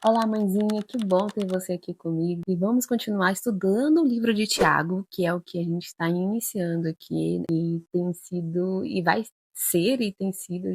Olá, mãezinha, que bom ter você aqui comigo. E vamos continuar estudando o livro de Tiago, que é o que a gente está iniciando aqui, e tem sido, e vai ser, e tem sido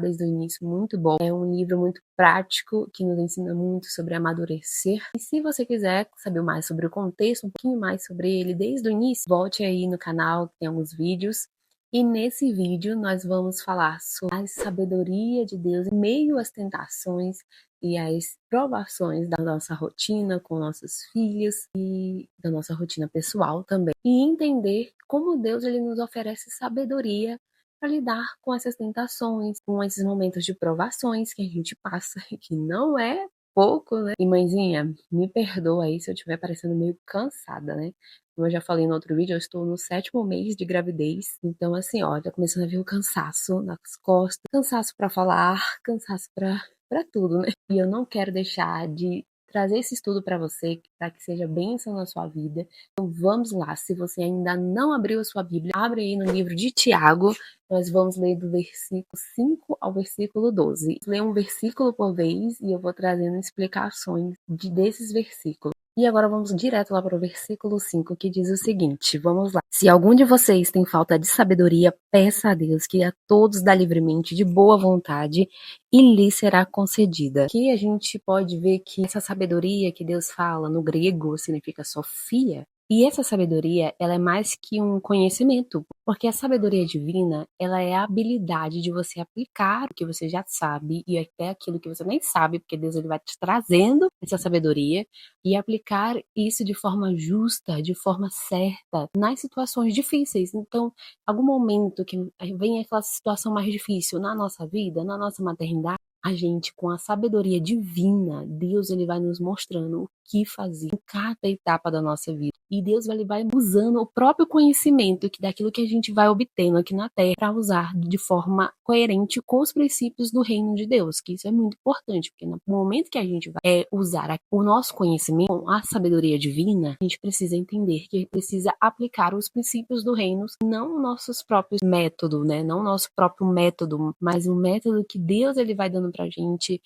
desde o início muito bom. É um livro muito prático, que nos ensina muito sobre amadurecer. E se você quiser saber mais sobre o contexto, um pouquinho mais sobre ele desde o início, volte aí no canal, tem alguns vídeos. E nesse vídeo nós vamos falar sobre a sabedoria de Deus em meio às tentações e as provações da nossa rotina com nossos filhos e da nossa rotina pessoal também. E entender como Deus ele nos oferece sabedoria para lidar com essas tentações, com esses momentos de provações que a gente passa, que não é pouco, né? E mãezinha, me perdoa aí se eu estiver parecendo meio cansada, né? Como eu já falei no outro vídeo, eu estou no 7º mês de gravidez. Então, assim, ó, já começando a vir o cansaço nas costas, cansaço para falar, cansaço para tudo, né? E eu não quero deixar de trazer esse estudo para você, para que seja bênção na sua vida. Então vamos lá, se você ainda não abriu a sua Bíblia, abre aí no livro de Tiago, nós vamos ler do versículo 5 ao versículo 12. Vou ler um versículo por vez e eu vou trazendo explicações desses versículos. E agora vamos direto lá para o versículo 5, que diz o seguinte, vamos lá. Se algum de vocês tem falta de sabedoria, peça a Deus, que a todos dá livremente, de boa vontade, e lhe será concedida. Aqui a gente pode ver que essa sabedoria que Deus fala no grego significa Sofia, e essa sabedoria, ela é mais que um conhecimento, porque a sabedoria divina, ela é a habilidade de você aplicar o que você já sabe e até aquilo que você nem sabe, porque Deus ele vai te trazendo essa sabedoria e aplicar isso de forma justa, de forma certa, nas situações difíceis. Então, algum momento que vem aquela situação mais difícil na nossa vida, na nossa maternidade, a gente, com a sabedoria divina, Deus ele vai nos mostrando o que fazer em cada etapa da nossa vida. E Deus ele vai usando o próprio conhecimento daquilo que a gente vai obtendo aqui na Terra para usar de forma coerente com os princípios do reino de Deus, que isso é muito importante, porque no momento que a gente vai usar o nosso conhecimento com a sabedoria divina, a gente precisa entender que precisa aplicar os princípios do reino, não nossos próprios métodos, né? Não o nosso próprio método, mas o método que Deus ele vai dando pra gente,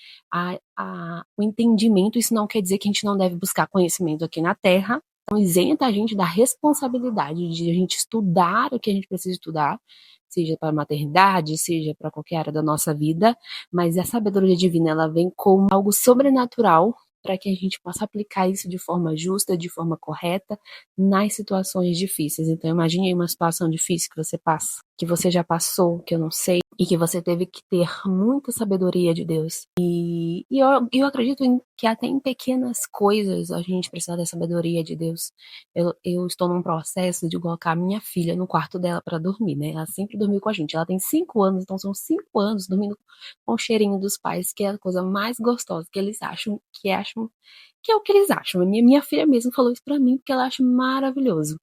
o entendimento. Isso não quer dizer que a gente não deve buscar conhecimento aqui na Terra, não isenta a gente da responsabilidade de a gente estudar o que a gente precisa estudar, seja para a maternidade, seja para qualquer área da nossa vida, mas a sabedoria divina ela vem como algo sobrenatural para que a gente possa aplicar isso de forma justa, de forma correta, nas situações difíceis. Então, imagine aí uma situação difícil que você passa, que você já passou, que eu não sei, e que você teve que ter muita sabedoria de Deus. E eu acredito que até em pequenas coisas a gente precisa da sabedoria de Deus. Eu estou num processo de colocar a minha filha no quarto dela para dormir, né? Ela sempre dormiu com a gente. Ela tem 5 anos, então são 5 anos dormindo com o cheirinho dos pais, que é a coisa mais gostosa que eles acham, que é o que eles acham. Minha filha mesmo falou isso para mim, porque ela acha maravilhoso.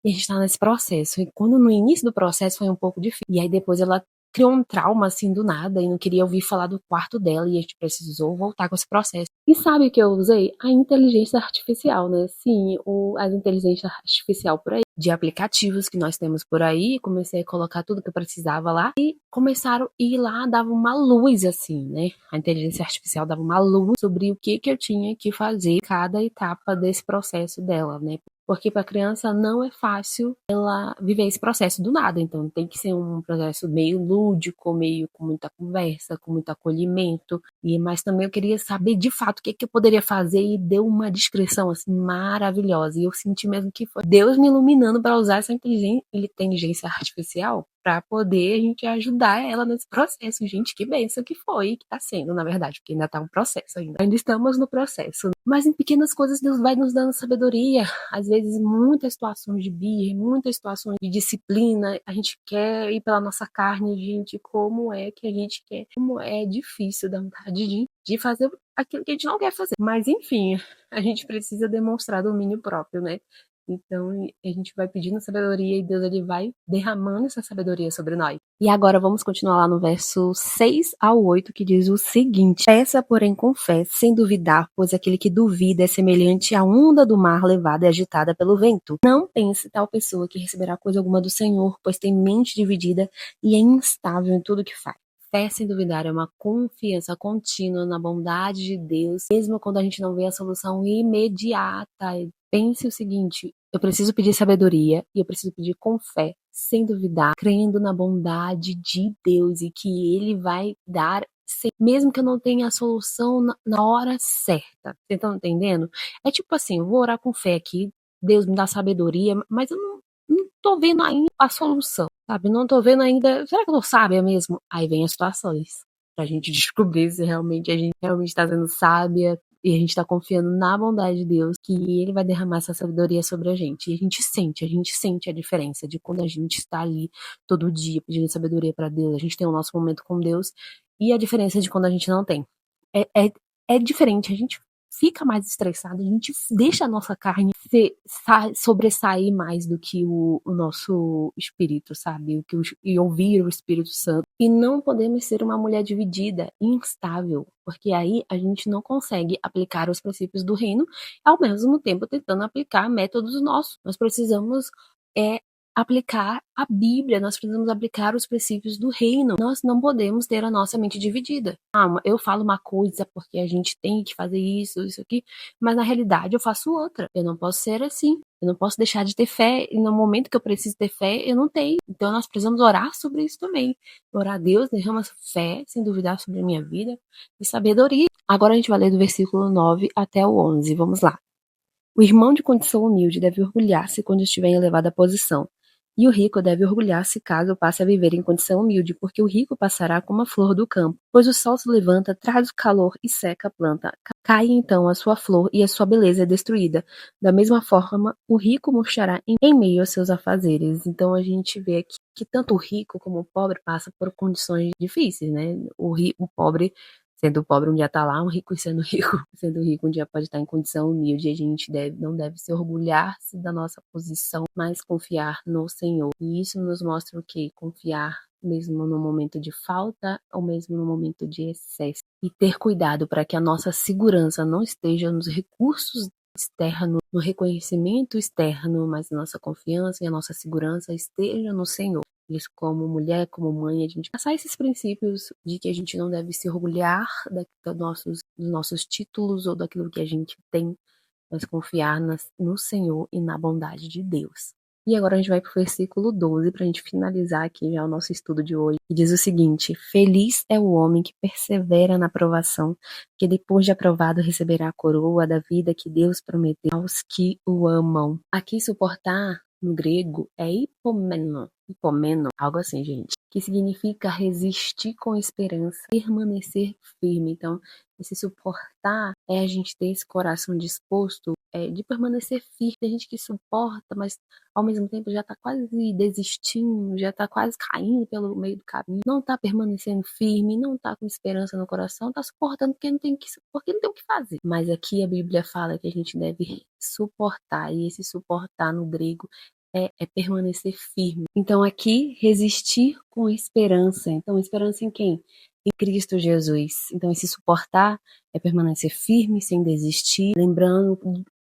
E a gente tá nesse processo. E quando no início do processo foi um pouco difícil. E aí depois ela criou um trauma assim do nada e não queria ouvir falar do quarto dela e a gente precisou voltar com esse processo. E sabe o que eu usei? A inteligência artificial, né? Sim, as inteligências artificial por aí, de aplicativos que nós temos por aí, comecei a colocar tudo que eu precisava lá e começaram a ir lá, dava uma luz assim, né? A inteligência artificial dava uma luz sobre o que eu tinha que fazer em cada etapa desse processo dela, né? Porque para a criança não é fácil ela viver esse processo do nada. Então tem que ser um processo meio lúdico, meio com muita conversa, com muito acolhimento. Mas também eu queria saber de fato o que eu poderia fazer e deu uma descrição assim maravilhosa. E eu senti mesmo que foi Deus me iluminando para usar essa inteligência artificial para poder a gente ajudar ela nesse processo. Gente, que bênção que foi, que está sendo, na verdade, porque ainda está um processo ainda. Ainda estamos no processo. Mas em pequenas coisas Deus vai nos dando sabedoria. Às vezes, muitas situações de birra, muitas situações de disciplina, a gente quer ir pela nossa carne, gente, como é que a gente quer? Como é difícil dar vontade de fazer aquilo que a gente não quer fazer. Mas, enfim, a gente precisa demonstrar domínio próprio, né? Então, a gente vai pedindo sabedoria e Deus ele vai derramando essa sabedoria sobre nós. E agora vamos continuar lá no verso 6 ao 8, que diz o seguinte: Peça, porém, com fé, sem duvidar, pois aquele que duvida é semelhante à onda do mar levada e agitada pelo vento. Não pense tal pessoa que receberá coisa alguma do Senhor, pois tem mente dividida e é instável em tudo que faz. fé sem duvidar, é uma confiança contínua na bondade de Deus, mesmo quando a gente não vê a solução imediata. Pense o seguinte: eu preciso pedir sabedoria e eu preciso pedir com fé, sem duvidar, crendo na bondade de Deus e que Ele vai dar, mesmo que eu não tenha a solução na hora certa. Vocês estão entendendo? É tipo assim, eu vou orar com fé aqui, Deus me dá sabedoria, mas eu não tô vendo ainda a solução, sabe? Não tô vendo ainda. Será que eu tô sábia mesmo? Aí vem as situações pra gente descobrir se realmente a gente realmente tá sendo sábia e a gente tá confiando na bondade de Deus, que Ele vai derramar essa sabedoria sobre a gente. E a gente sente a diferença de quando a gente está ali todo dia pedindo sabedoria pra Deus, a gente tem o nosso momento com Deus, e a diferença de quando a gente não tem. É, é, é diferente, a gente fica mais estressado, a gente deixa a nossa carne sobressair mais do que o nosso espírito, sabe? E ouvir o Espírito Santo. E não podemos ser uma mulher dividida, instável, porque aí a gente não consegue aplicar os princípios do reino, ao mesmo tempo tentando aplicar métodos nossos. Nós precisamos aplicar a Bíblia, nós precisamos aplicar os princípios do reino. Nós não podemos ter a nossa mente dividida. Eu falo uma coisa porque a gente tem que fazer isso aqui, mas na realidade eu faço outra. Eu não posso ser assim. Eu não posso deixar de ter fé e no momento que eu preciso ter fé, eu não tenho. Então nós precisamos orar sobre isso também. Orar a Deus, derrama fé, sem duvidar sobre a minha vida e sabedoria. Agora a gente vai ler do versículo 9 até o 11. Vamos lá. O irmão de condição humilde deve orgulhar-se quando estiver em elevada posição, e o rico deve orgulhar-se caso passe a viver em condição humilde, porque o rico passará como a flor do campo, pois o sol se levanta, traz o calor e seca a planta. Cai então a sua flor e a sua beleza é destruída. Da mesma forma, o rico murchará em meio aos seus afazeres. Então a gente vê aqui que tanto o rico como o pobre passa por condições difíceis, né? O pobre sendo pobre um dia tá lá, um rico sendo rico, sendo rico um dia pode estar em condição humilde. A gente não deve se orgulhar-se da nossa posição, mas confiar no Senhor. E isso nos mostra o quê? Confiar mesmo no momento de falta ou mesmo no momento de excesso. E ter cuidado para que a nossa segurança não esteja nos recursos externos, no reconhecimento externo, mas a nossa confiança e a nossa segurança esteja no Senhor. Isso, como mulher, como mãe, a gente passar esses princípios de que a gente não deve se orgulhar dos nossos títulos ou daquilo que a gente tem, mas confiar no Senhor e na bondade de Deus. E agora a gente vai para o versículo 12 para a gente finalizar aqui já o nosso estudo de hoje. E diz o seguinte: feliz é o homem que persevera na provação, que depois de aprovado receberá a coroa da vida que Deus prometeu aos que o amam. Aqui suportar no grego é hipomeno, algo assim, gente, que significa resistir com esperança, permanecer firme. Então, esse suportar é a gente ter esse coração disposto de permanecer firme. Tem gente que suporta, mas ao mesmo tempo já tá quase desistindo, já tá quase caindo pelo meio do caminho, não tá permanecendo firme, não tá com esperança no coração, tá suportando porque não tem o que fazer. Mas aqui a Bíblia fala que a gente deve suportar, e esse suportar no grego é permanecer firme. Então aqui, resistir com esperança. Então, esperança em quem? Em Cristo Jesus. Então, esse suportar é permanecer firme, sem desistir, lembrando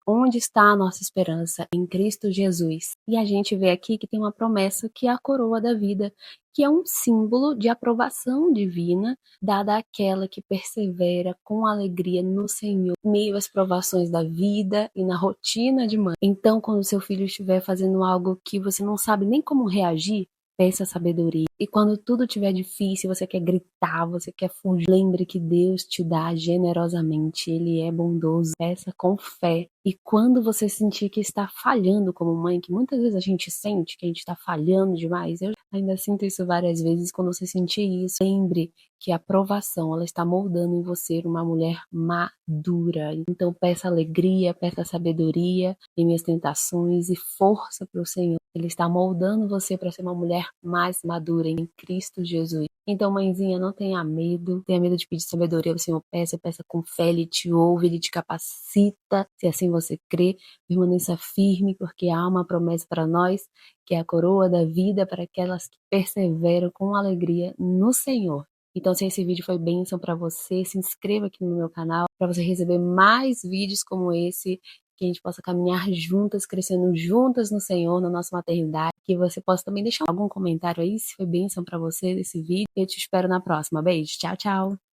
onde está a nossa esperança, em Cristo Jesus. E a gente vê aqui que tem uma promessa que é a coroa da vida, que é um símbolo de aprovação divina, dada àquela que persevera com alegria no Senhor, meio às provações da vida e na rotina de mãe. Então, quando seu filho estiver fazendo algo que você não sabe nem como reagir, peça sabedoria. E quando tudo estiver difícil, você quer gritar, você quer fugir, lembre que Deus te dá generosamente. Ele é bondoso. Peça com fé. E quando você sentir que está falhando como mãe, que muitas vezes a gente sente que a gente está falhando demais, eu ainda sinto isso várias vezes, quando você sentir isso, lembre que a aprovação, ela está moldando em você uma mulher madura. Então peça alegria, peça sabedoria em minhas tentações e força para o Senhor. Ele está moldando você para ser uma mulher mais madura em Cristo Jesus. Então, mãezinha, não tenha medo de pedir sabedoria ao Senhor. Peça com fé, Ele te ouve, Ele te capacita, se assim você crê. Permaneça firme, porque há uma promessa para nós, que é a coroa da vida para aquelas que perseveram com alegria no Senhor. Então, se esse vídeo foi bênção para você, se inscreva aqui no meu canal para você receber mais vídeos como esse, que a gente possa caminhar juntas, crescendo juntas no Senhor, na nossa maternidade, que você possa também deixar algum comentário aí, se foi bênção para você desse vídeo. Eu te espero na próxima. Beijo, tchau, tchau!